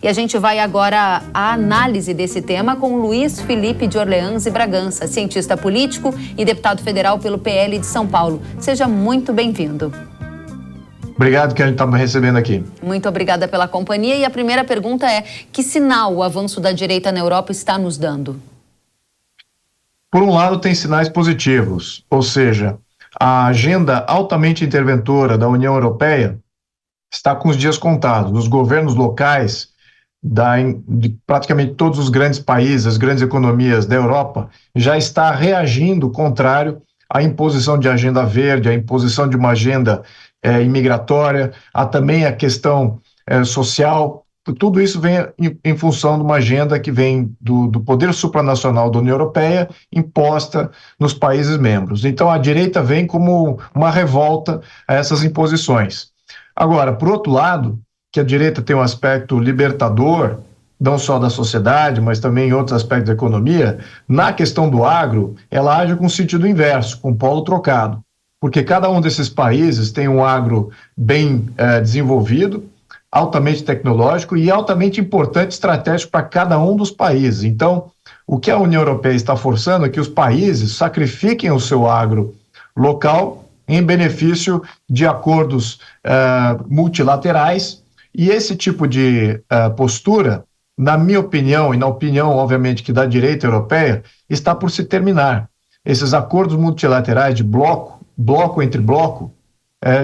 E a gente vai agora à análise desse tema com Luiz Felipe de Orleans e Bragança, cientista político e deputado federal pelo PL de São Paulo. Seja muito bem-vindo. Obrigado que a gente está me recebendo aqui. Muito obrigada pela companhia. E a primeira pergunta é: que sinal o avanço da direita na Europa está nos dando? Por um lado, tem sinais positivos, ou seja, a agenda altamente interventora da União Europeia está com os dias contados. Os governos locais de praticamente todos os grandes países, as grandes economias da Europa, já está reagindo contrário à imposição de agenda verde, à imposição de uma agenda imigratória, há também a questão social. Tudo isso vem em função de uma agenda que vem do poder supranacional da União Europeia imposta nos países membros. Então, a direita vem como uma revolta a essas imposições. Agora, por outro lado, que a direita tem um aspecto libertador, não só da sociedade, mas também em outros aspectos da economia, na questão do agro, ela age com sentido inverso, com polo trocado. Porque cada um desses países tem um agro bem desenvolvido, altamente tecnológico e altamente importante, estratégico para cada um dos países. Então, o que a União Europeia está forçando é que os países sacrifiquem o seu agro local em benefício de acordos multilaterais, e esse tipo de postura, na minha opinião, e na opinião, obviamente, que da direita europeia, está por se terminar. Esses acordos multilaterais de bloco entre bloco,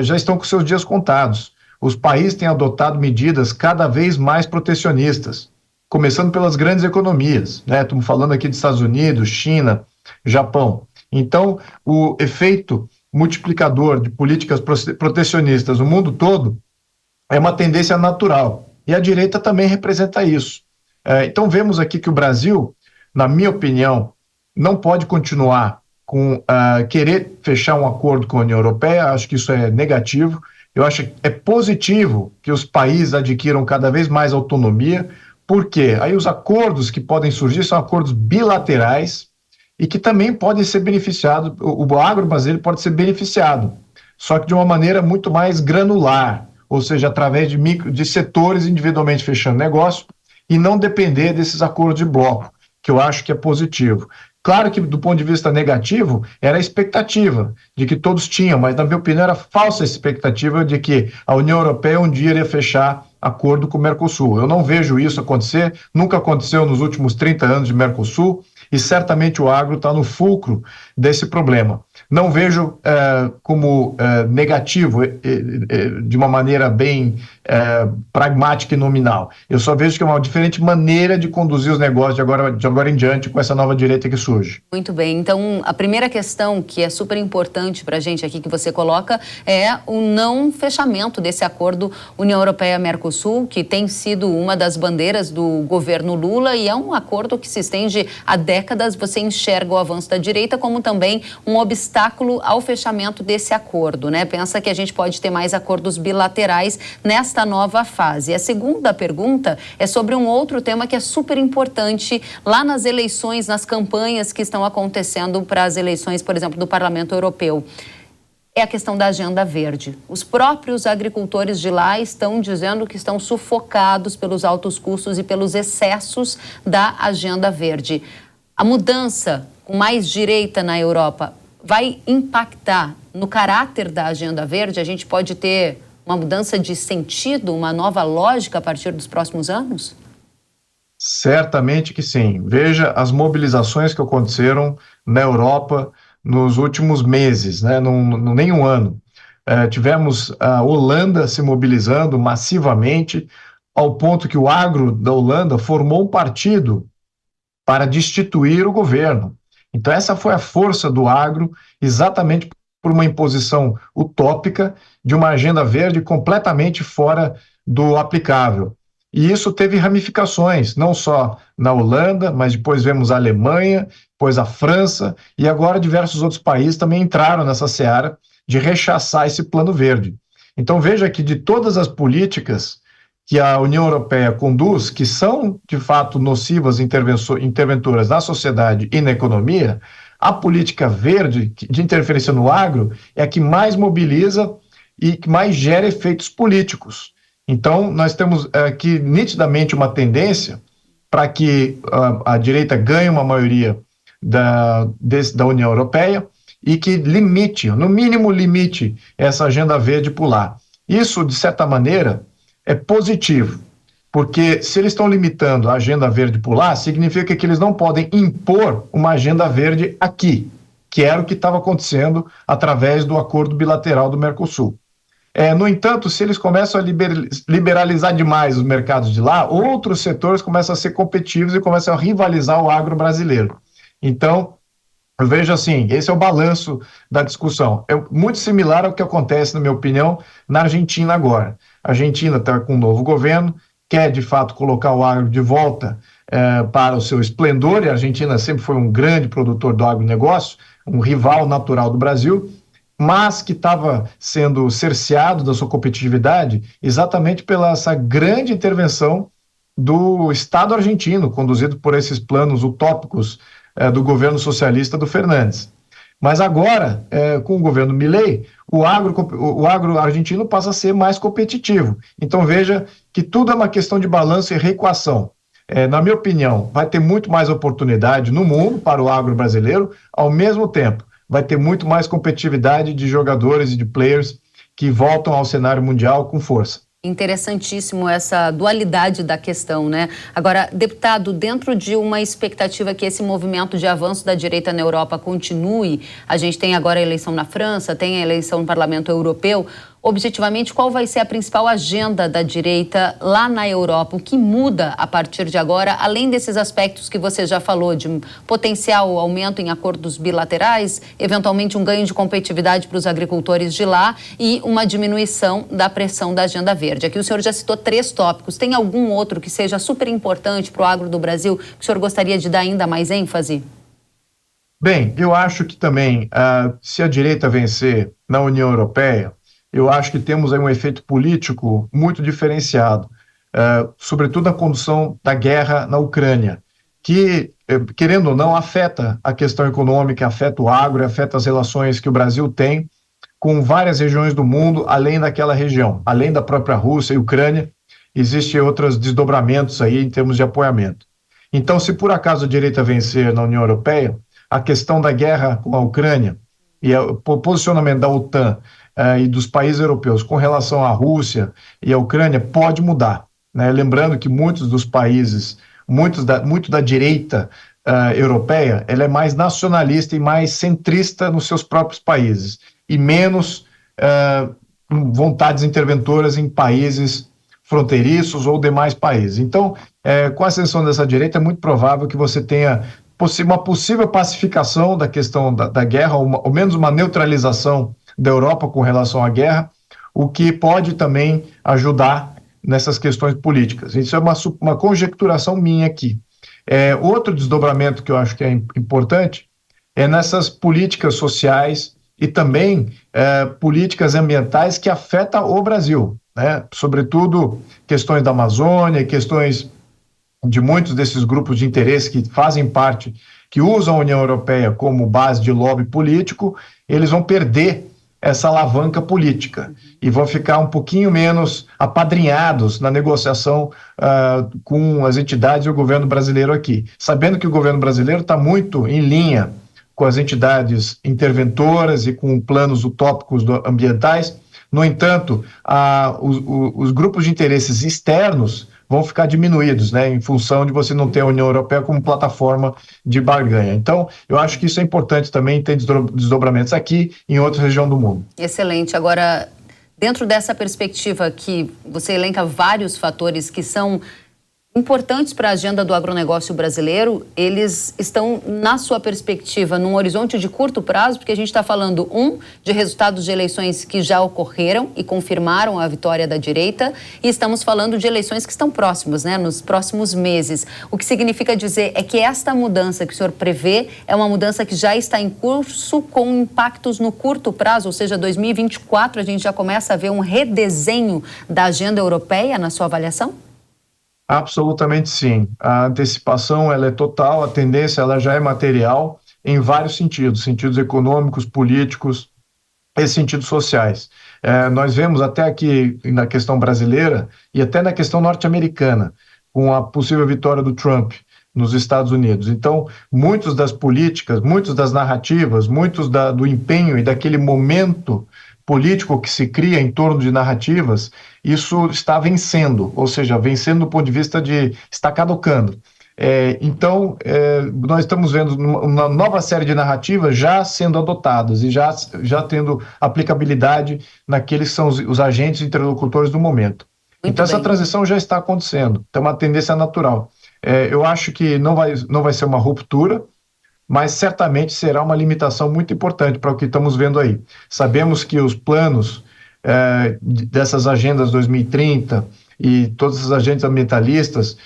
já estão com seus dias contados. Os países têm adotado medidas cada vez mais protecionistas, começando pelas grandes economias, né? Estamos falando aqui de Estados Unidos, China, Japão. Então, o efeito multiplicador de políticas protecionistas no mundo todo é uma tendência natural. E a direita também representa isso. Então, vemos aqui que o Brasil, na minha opinião, não pode continuar com querer fechar um acordo com a União Europeia. Acho que isso é negativo. Eu acho que é positivo que os países adquiram cada vez mais autonomia, porque aí os acordos que podem surgir são acordos bilaterais e que também podem ser beneficiados, o agro brasileiro pode ser beneficiado, só que de uma maneira muito mais granular, ou seja, através de setores individualmente fechando negócio e não depender desses acordos de bloco, que eu acho que é positivo. Claro que, do ponto de vista negativo, era a expectativa de que todos tinham, mas, na minha opinião, era falsa a expectativa de que a União Europeia um dia iria fechar acordo com o Mercosul. Eu não vejo isso acontecer, nunca aconteceu nos últimos 30 anos de Mercosul, e certamente o agro está no fulcro desse problema. Não vejo como negativo, de uma maneira bem pragmática e nominal. Eu só vejo que é uma diferente maneira de conduzir os negócios de agora em diante com essa nova direita que surge. Muito bem. Então, a primeira questão que é super importante para a gente aqui, que você coloca, é o não fechamento desse acordo União Europeia-Mercosul, que tem sido uma das bandeiras do governo Lula, e é um acordo que se estende há décadas. Você enxerga o avanço da direita como também um obstáculo ao fechamento desse acordo, né? Pensa que a gente pode ter mais acordos bilaterais nesta nova fase. A segunda pergunta é sobre um outro tema que é super importante lá nas eleições, nas campanhas que estão acontecendo para as eleições, por exemplo, do Parlamento Europeu. É a questão da agenda verde. Os próprios agricultores de lá estão dizendo que estão sufocados pelos altos custos e pelos excessos da agenda verde. A mudança com mais direita na Europa vai impactar no caráter da agenda verde? A gente pode ter uma mudança de sentido, uma nova lógica a partir dos próximos anos? Certamente que sim. Veja as mobilizações que aconteceram na Europa nos últimos meses, né? Nem um ano. Tivemos a Holanda se mobilizando massivamente, ao ponto que o agro da Holanda formou um partido para destituir o governo. Então, essa foi a força do agro, exatamente por uma imposição utópica de uma agenda verde completamente fora do aplicável. E isso teve ramificações, não só na Holanda, mas depois vemos a Alemanha, depois a França, e agora diversos outros países também entraram nessa seara de rechaçar esse plano verde. Então, veja que de todas as políticas que a União Europeia conduz, que são, de fato, nocivas interventoras na sociedade e na economia, a política verde de interferência no agro é a que mais mobiliza e que mais gera efeitos políticos. Então, nós temos aqui nitidamente uma tendência para que a direita ganhe uma maioria da União Europeia e que limite, no mínimo limite, essa agenda verde por lá. Isso, de certa maneira, é positivo, porque se eles estão limitando a agenda verde por lá, significa que eles não podem impor uma agenda verde aqui, que era o que estava acontecendo através do acordo bilateral do Mercosul. No entanto, se eles começam a liberalizar demais os mercados de lá, outros setores começam a ser competitivos e começam a rivalizar o agro brasileiro. Então, eu vejo assim, esse é o balanço da discussão. É muito similar ao que acontece, na minha opinião, na Argentina agora. A Argentina está com um novo governo, quer de fato colocar o agro de volta para o seu esplendor, e a Argentina sempre foi um grande produtor do agronegócio, um rival natural do Brasil, mas que estava sendo cerceado da sua competitividade exatamente pela essa grande intervenção do Estado argentino, conduzido por esses planos utópicos do governo socialista do Fernandes. Mas agora, com o governo Milei, o agro argentino passa a ser mais competitivo. Então veja que tudo é uma questão de balanço e reequação. Na minha opinião, vai ter muito mais oportunidade no mundo para o agro brasileiro, ao mesmo tempo vai ter muito mais competitividade de jogadores e de players que voltam ao cenário mundial com força. Interessantíssimo essa dualidade da questão, né? Agora, deputado, dentro de uma expectativa que esse movimento de avanço da direita na Europa continue, a gente tem agora a eleição na França, tem a eleição no Parlamento Europeu. Objetivamente, qual vai ser a principal agenda da direita lá na Europa? O que muda a partir de agora, além desses aspectos que você já falou, de potencial aumento em acordos bilaterais, eventualmente um ganho de competitividade para os agricultores de lá e uma diminuição da pressão da agenda verde? Aqui o senhor já citou 3 tópicos. Tem algum outro que seja super importante para o agro do Brasil que o senhor gostaria de dar ainda mais ênfase? Bem, eu acho que também, se a direita vencer na União Europeia, eu acho que temos aí um efeito político muito diferenciado, sobretudo na condução da guerra na Ucrânia, que, querendo ou não, afeta a questão econômica, afeta o agro, afeta as relações que o Brasil tem com várias regiões do mundo, além daquela região, além da própria Rússia e Ucrânia, existem outros desdobramentos aí em termos de apoiamento. Então, se por acaso a direita vencer na União Europeia, a questão da guerra com a Ucrânia e o posicionamento da OTAN e dos países europeus com relação à Rússia e à Ucrânia pode mudar, né? Lembrando que muitos dos países, muito da direita europeia, ela é mais nacionalista e mais centrista nos seus próprios países e menos vontades interventoras em países fronteiriços ou demais países. Então, com a ascensão dessa direita, é muito provável que você tenha uma possível pacificação da questão da guerra, ou ao menos uma neutralização da Europa com relação à guerra, o que pode também ajudar nessas questões políticas. Isso é uma conjecturação minha aqui. Outro desdobramento que eu acho que é importante é nessas políticas sociais e também políticas ambientais que afetam o Brasil, né? Sobretudo questões da Amazônia, questões de muitos desses grupos de interesse que fazem parte, que usam a União Europeia como base de lobby político, eles vão perder essa alavanca política e vão ficar um pouquinho menos apadrinhados na negociação com as entidades e o governo brasileiro aqui, sabendo que o governo brasileiro está muito em linha com as entidades interventoras e com planos utópicos ambientais. No entanto, os grupos de interesses externos vão ficar diminuídos, né, em função de você não ter a União Europeia como plataforma de barganha. Então, eu acho que isso é importante também, ter desdobramentos aqui e em outra região do mundo. Excelente. Agora, dentro dessa perspectiva que você elenca vários fatores que são importantes para a agenda do agronegócio brasileiro, eles estão, na sua perspectiva, num horizonte de curto prazo, porque a gente está falando, de resultados de eleições que já ocorreram e confirmaram a vitória da direita, e estamos falando de eleições que estão próximas, né, nos próximos meses. O que significa dizer é que esta mudança que o senhor prevê é uma mudança que já está em curso com impactos no curto prazo, ou seja, 2024 a gente já começa a ver um redesenho da agenda europeia na sua avaliação? Absolutamente sim. A antecipação ela é total, a tendência ela já é material em vários sentidos econômicos, políticos, esses sentidos sociais. Nós vemos até aqui na questão brasileira e até na questão norte-americana, com a possível vitória do Trump nos Estados Unidos. Então, muitas das políticas, muitas das narrativas, do empenho e daquele momento político que se cria em torno de narrativas, isso está vencendo, ou seja, vencendo do ponto de vista de está caducando. Então, nós estamos vendo uma nova série de narrativas já sendo adotadas e já tendo aplicabilidade naqueles que são os agentes interlocutores do momento. Muito então, bem. essa transição já está acontecendo, então é uma tendência natural. Eu acho que não vai ser uma ruptura, mas certamente será uma limitação muito importante para o que estamos vendo aí. Sabemos que os planos dessas agendas 2030 e todas as agendas ambientalistas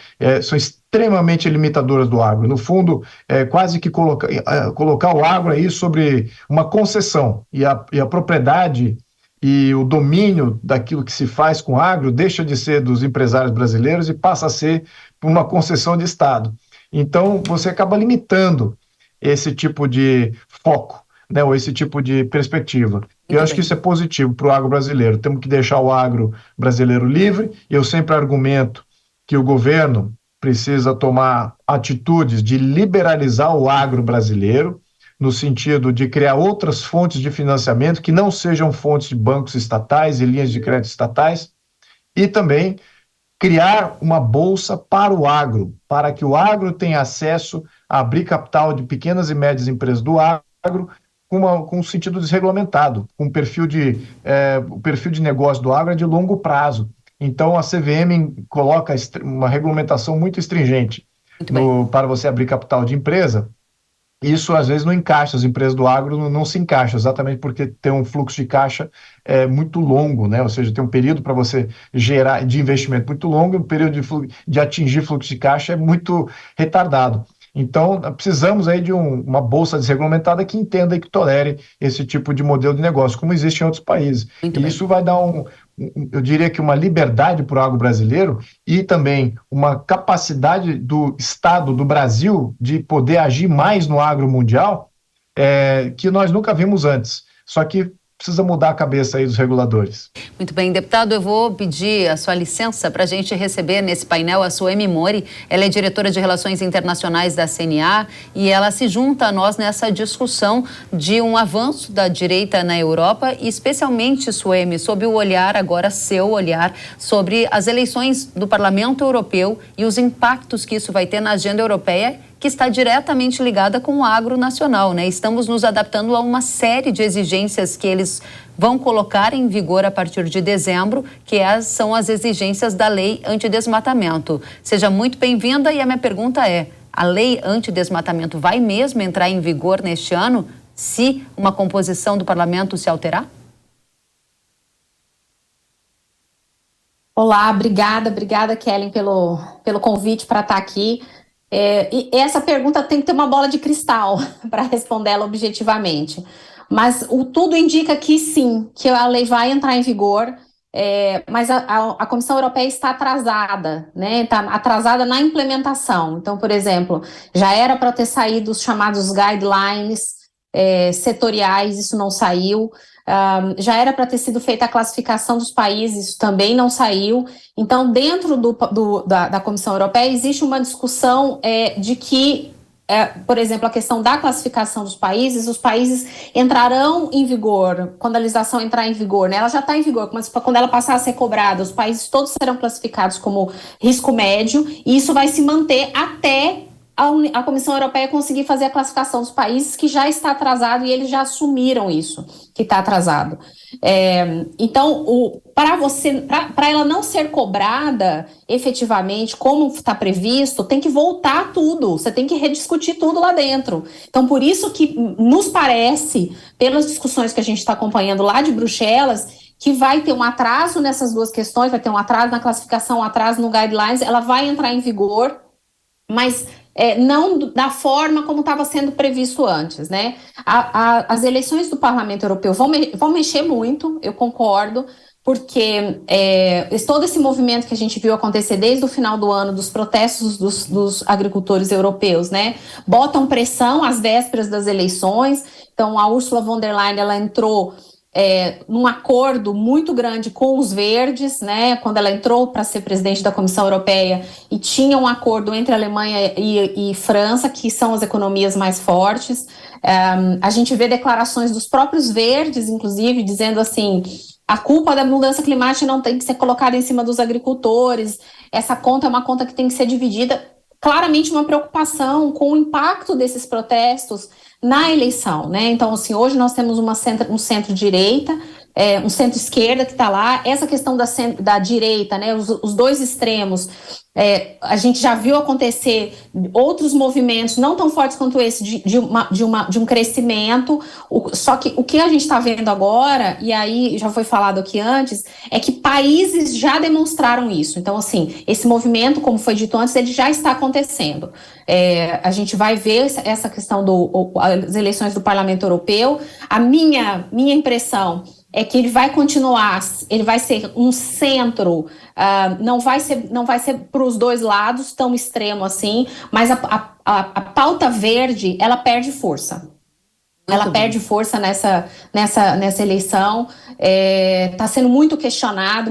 são extremamente limitadoras do agro. No fundo, quase que colocar o agro aí sobre uma concessão, e a propriedade e o domínio daquilo que se faz com o agro deixa de ser dos empresários brasileiros e passa a ser uma concessão de Estado. Então, você acaba limitando esse tipo de foco, né, ou esse tipo de perspectiva. Eu acho que isso é positivo para o agro brasileiro. Temos que deixar o agro brasileiro livre. Eu sempre argumento que o governo precisa tomar atitudes de liberalizar o agro brasileiro, no sentido de criar outras fontes de financiamento que não sejam fontes de bancos estatais e linhas de crédito estatais, e também criar uma bolsa para o agro, para que o agro tenha acesso a abrir capital de pequenas e médias empresas do agro com um sentido desregulamentado, com o perfil de negócio do agro é de longo prazo. Então, a CVM coloca uma regulamentação muito stringente para você abrir capital de empresa. Isso, às vezes, não encaixa, as empresas do agro não se encaixam, exatamente porque tem um fluxo de caixa muito longo, né? Ou seja, tem um período para você gerar de investimento muito longo e um período de atingir fluxo de caixa é muito retardado. Então, precisamos aí de uma bolsa desregulamentada que entenda e que tolere esse tipo de modelo de negócio, como existe em outros países. E isso vai dar eu diria que uma liberdade para o agro brasileiro e também uma capacidade do Estado do Brasil de poder agir mais no agro mundial que nós nunca vimos antes. Só que precisa mudar a cabeça aí dos reguladores. Muito bem, deputado, eu vou pedir a sua licença para a gente receber nesse painel a Suemi Mori. Ela é diretora de Relações Internacionais da CNA e ela se junta a nós nessa discussão de um avanço da direita na Europa e especialmente, Suemi, sob o olhar, agora seu olhar, sobre as eleições do Parlamento Europeu e os impactos que isso vai ter na agenda europeia, que está diretamente ligada com o agro nacional, né? Estamos nos adaptando a uma série de exigências que eles vão colocar em vigor a partir de dezembro, que são as exigências da lei antidesmatamento. Seja muito bem-vinda e a minha pergunta é, a lei antidesmatamento vai mesmo entrar em vigor neste ano, se uma composição do parlamento se alterar? Olá, obrigada Kellen pelo convite para estar aqui. E essa pergunta tem que ter uma bola de cristal para responder ela objetivamente. Mas tudo indica que sim, que a lei vai entrar em vigor, mas a Comissão Europeia está atrasada, né? Está atrasada na implementação. Então, por exemplo, já era para ter saído os chamados guidelines setoriais, isso não saiu. Já era para ter sido feita a classificação dos países, isso também não saiu. Então, dentro da Comissão Europeia, existe uma discussão de que, por exemplo, a questão da classificação dos países, os países entrarão em vigor, quando a legislação entrar em vigor, né? Ela já está em vigor, mas quando ela passar a ser cobrada, os países todos serão classificados como risco médio, e isso vai se manter até a Comissão Europeia conseguir fazer a classificação dos países que já está atrasado e eles já assumiram isso, que está atrasado. Então, para ela não ser cobrada efetivamente, como está previsto, tem que voltar tudo, você tem que rediscutir tudo lá dentro. Então, por isso que nos parece, pelas discussões que a gente está acompanhando lá de Bruxelas, que vai ter um atraso nessas duas questões, vai ter um atraso na classificação, um atraso no guidelines, ela vai entrar em vigor, mas não da forma como estava sendo previsto antes, né? As eleições do Parlamento Europeu vão mexer muito, eu concordo, porque todo esse movimento que a gente viu acontecer desde o final do ano, dos protestos dos agricultores europeus, né? Botam pressão às vésperas das eleições. Então, a Ursula von der Leyen, ela entrou num acordo muito grande com os verdes, né, quando ela entrou para ser presidente da Comissão Europeia, e tinha um acordo entre Alemanha e França, que são as economias mais fortes. A gente vê declarações dos próprios verdes, inclusive, dizendo assim: a culpa da mudança climática não tem que ser colocada em cima dos agricultores, essa conta é uma conta que tem que ser dividida. Claramente uma preocupação com o impacto desses protestos na eleição, né? Então, assim, hoje nós temos um centro-direita, um centro-esquerda que está lá. Essa questão da direita, né? Os dois extremos, a gente já viu acontecer outros movimentos não tão fortes quanto esse de um crescimento. Só que o que a gente está vendo agora, e aí já foi falado aqui antes, é que países já demonstraram isso. Então, assim, esse movimento, como foi dito antes, ele já está acontecendo. A gente vai ver essa questão das eleições do Parlamento Europeu. A minha impressão é que ele vai continuar, ele vai ser um centro, não vai ser para os dois lados tão extremo assim, mas a pauta verde, ela perde força. Ela perde força nessa eleição, está sendo muito questionado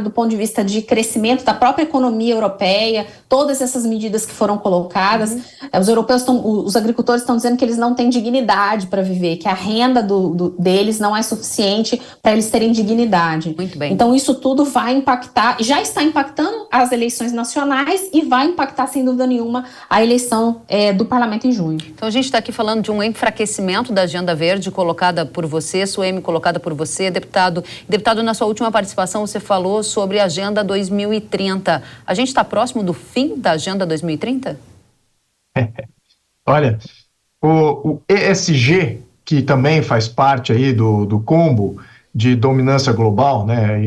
do ponto de vista de crescimento da própria economia europeia, todas essas medidas que foram colocadas. Os agricultores estão dizendo que eles não têm dignidade para viver, que a renda deles não é suficiente para eles terem dignidade. Muito bem. Então isso tudo vai impactar, já está impactando as eleições nacionais e vai impactar, sem dúvida nenhuma, a eleição do parlamento em junho. Então a gente está aqui falando de um enfraquecimento da agenda verde colocada por você, Suemi, colocada por você, deputado. Deputado, na sua última participação você falou sobre a Agenda 2030. A gente está próximo do fim da Agenda 2030? Olha, o ESG, que também faz parte aí do combo de dominância global, né?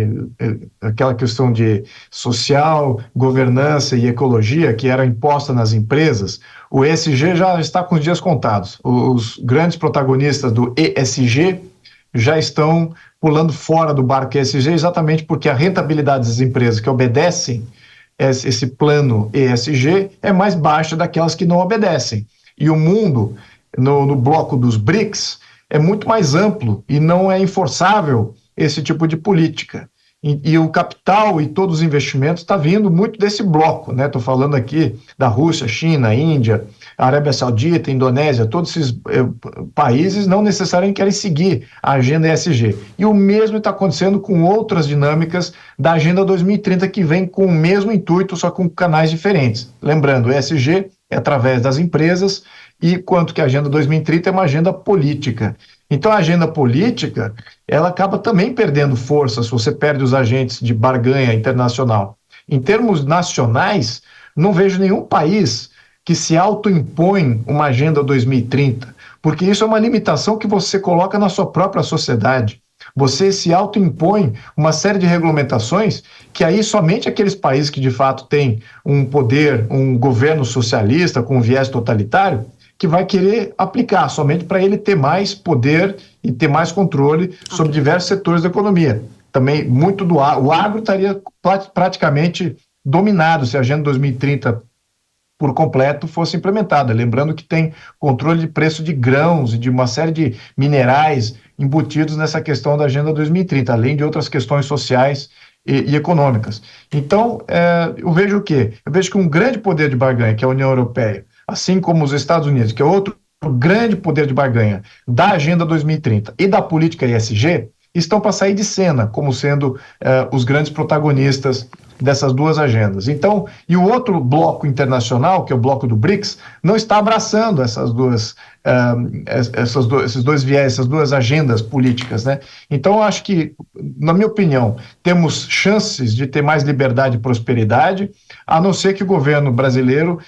Aquela questão de social, governança e ecologia que era imposta nas empresas, o ESG já está com os dias contados. Os grandes protagonistas do ESG já estão pulando fora do barco ESG, exatamente porque a rentabilidade das empresas que obedecem esse plano ESG é mais baixa daquelas que não obedecem. E o mundo, no bloco dos BRICS, é muito mais amplo e não é enforçável esse tipo de política. E o capital e todos os investimentos está vindo muito desse bloco, né? Estou falando aqui da Rússia, China, Índia, Arábia Saudita, Indonésia, todos esses países não necessariamente querem seguir a agenda ESG. E o mesmo está acontecendo com outras dinâmicas da Agenda 2030, que vem com o mesmo intuito, só com canais diferentes. Lembrando, o ESG é através das empresas, e quanto que a Agenda 2030 é uma agenda política. Então, a agenda política, ela acaba também perdendo força se você perde os agentes de barganha internacional. Em termos nacionais, não vejo nenhum país que se autoimpõe uma Agenda 2030, porque isso é uma limitação que você coloca na sua própria sociedade. Você se autoimpõe uma série de regulamentações que aí somente aqueles países que de fato têm um poder, um governo socialista com um viés totalitário, que vai querer aplicar, somente para ele ter mais poder e ter mais controle sobre diversos setores da economia. Também muito o agro estaria praticamente dominado se a Agenda 2030 por completo fosse implementada. Lembrando que tem controle de preço de grãos e de uma série de minerais embutidos nessa questão da Agenda 2030, além de outras questões sociais e econômicas. Então, eu vejo o quê? Eu vejo que um grande poder de barganha, que é a União Europeia, assim como os Estados Unidos, que é outro grande poder de barganha da Agenda 2030 e da política ESG, estão para sair de cena, como sendo os grandes protagonistas dessas duas agendas. Então, e o outro bloco internacional, que é o bloco do BRICS, não está abraçando esses dois viés, essas duas agendas políticas, né? Então, eu acho que, na minha opinião, temos chances de ter mais liberdade e prosperidade, a não ser que o governo brasileiro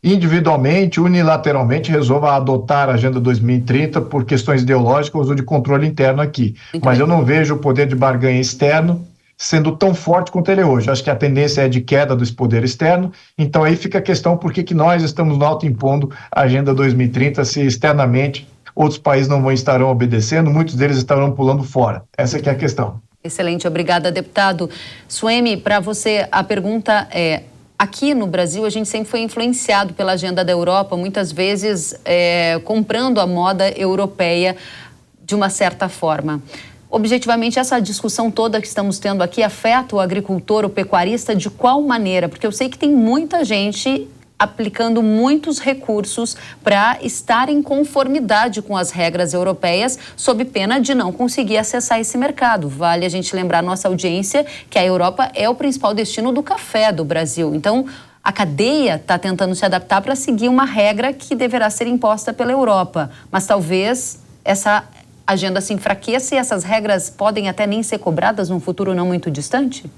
individualmente, unilateralmente, resolva adotar a Agenda 2030 por questões ideológicas ou de controle interno aqui. Mas eu não vejo o poder de barganha externo sendo tão forte quanto ele é hoje. Acho que a tendência é de queda desse poder externo, então aí fica a questão por que nós estamos autoimpondo a Agenda 2030 se externamente outros países não estarão obedecendo, muitos deles estarão pulando fora. Essa que é a questão. Excelente, obrigada, deputado. Suemi, para você a pergunta é: aqui no Brasil, a gente sempre foi influenciado pela agenda da Europa, muitas vezes comprando a moda europeia de uma certa forma. objetivamente, essa discussão toda que estamos tendo aqui afeta o agricultor, o pecuarista, de qual maneira? Porque eu sei que tem muita gente aplicando muitos recursos para estar em conformidade com as regras europeias, sob pena de não conseguir acessar esse mercado. Vale a gente lembrar a nossa audiência que a Europa é o principal destino do café do Brasil. Então, a cadeia está tentando se adaptar para seguir uma regra que deverá ser imposta pela Europa. Mas talvez essa agenda se enfraqueça e essas regras podem até nem ser cobradas num futuro não muito distante?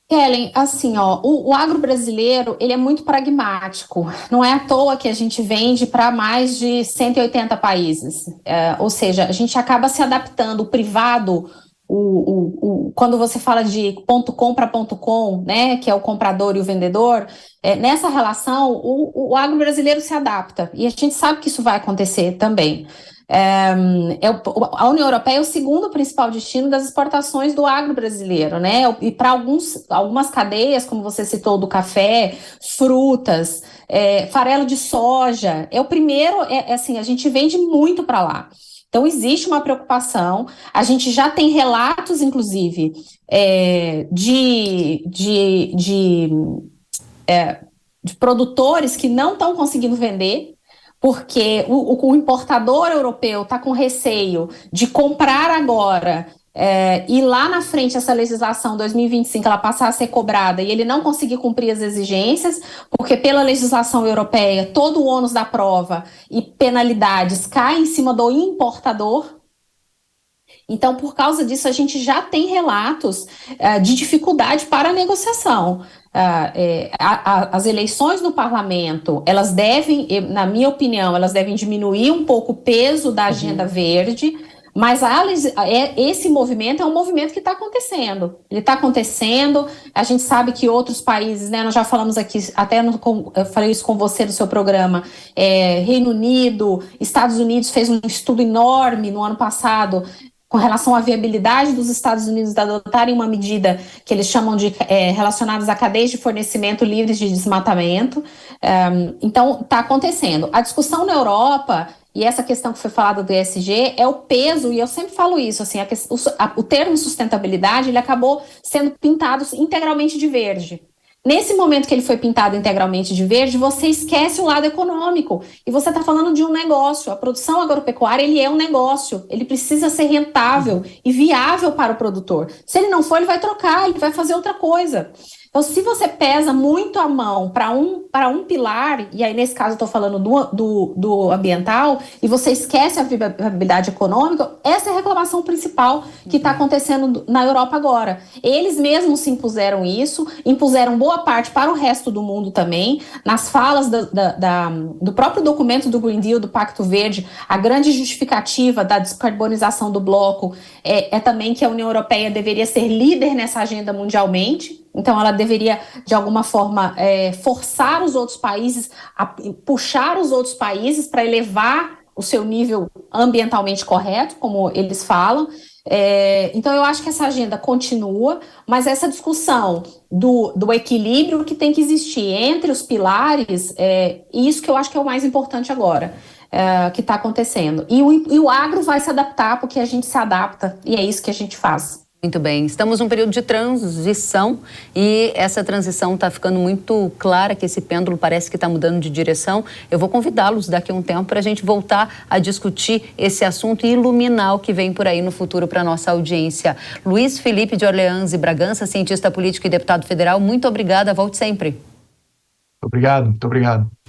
Kellen, assim, ó, o agro brasileiro, ele é muito pragmático. Não é à toa que a gente vende para mais de 180 países. Ou seja, a gente acaba se adaptando. O privado, quando você fala de ponto com para ponto com, né, que é o comprador e o vendedor, nessa relação, o agro brasileiro se adapta. E a gente sabe que isso vai acontecer também. A União Europeia é o segundo principal destino das exportações do agro brasileiro, né? E para algumas cadeias, como você citou, do café, frutas, farelo de soja, é o primeiro, assim, a gente vende muito para lá. Então, existe uma preocupação, a gente já tem relatos, inclusive, de produtores que não estão conseguindo vender, porque o importador europeu está com receio de comprar agora e lá na frente essa legislação 2025 ela passar a ser cobrada e ele não conseguir cumprir as exigências, porque pela legislação europeia todo o ônus da prova e penalidades cai em cima do importador. Então, por causa disso, a gente já tem relatos de dificuldade para a negociação. As eleições no parlamento, elas devem, na minha opinião, elas devem diminuir um pouco o peso da agenda verde, mas esse movimento é um movimento que está acontecendo. Ele está acontecendo, a gente sabe que outros países, né, nós já falamos aqui, até eu falei isso com você no seu programa, Reino Unido, Estados Unidos fez um estudo enorme no ano passado, com relação à viabilidade dos Estados Unidos de adotarem uma medida que eles chamam de relacionadas a cadeias de fornecimento livres de desmatamento. Então, está acontecendo. A discussão na Europa, e essa questão que foi falada do ESG, é o peso, e eu sempre falo isso, assim, o termo sustentabilidade, ele acabou sendo pintado integralmente de verde. Nesse momento que ele foi pintado integralmente de verde, você esquece o lado econômico. E você está falando de um negócio. A produção agropecuária, ele é um negócio. Ele precisa ser rentável e viável para o produtor. Se ele não for, ele vai trocar, ele vai fazer outra coisa. Então, se você pesa muito a mão para um pilar, e aí nesse caso eu estou falando do ambiental, e você esquece a viabilidade econômica, essa é a reclamação principal que está acontecendo na Europa agora. Eles mesmos se impuseram isso, impuseram boa parte para o resto do mundo também. Nas falas do próprio documento do Green Deal, do Pacto Verde, a grande justificativa da descarbonização do bloco é também que a União Europeia deveria ser líder nessa agenda mundialmente. Então, ela deveria, de alguma forma, forçar os outros países, puxar os outros países para elevar o seu nível ambientalmente correto, como eles falam. Então, eu acho que essa agenda continua, mas essa discussão do equilíbrio que tem que existir entre os pilares, isso que eu acho que é o mais importante agora, que está acontecendo. E o agro vai se adaptar, porque a gente se adapta, e é isso que a gente faz. Muito bem, estamos num período de transição e essa transição está ficando muito clara, que esse pêndulo parece que está mudando de direção. Eu vou convidá-los daqui a um tempo para a gente voltar a discutir esse assunto e iluminar o que vem por aí no futuro para a nossa audiência. Luiz Felipe de Orleans e Bragança, cientista político e deputado federal, muito obrigada, volte sempre. Muito obrigado.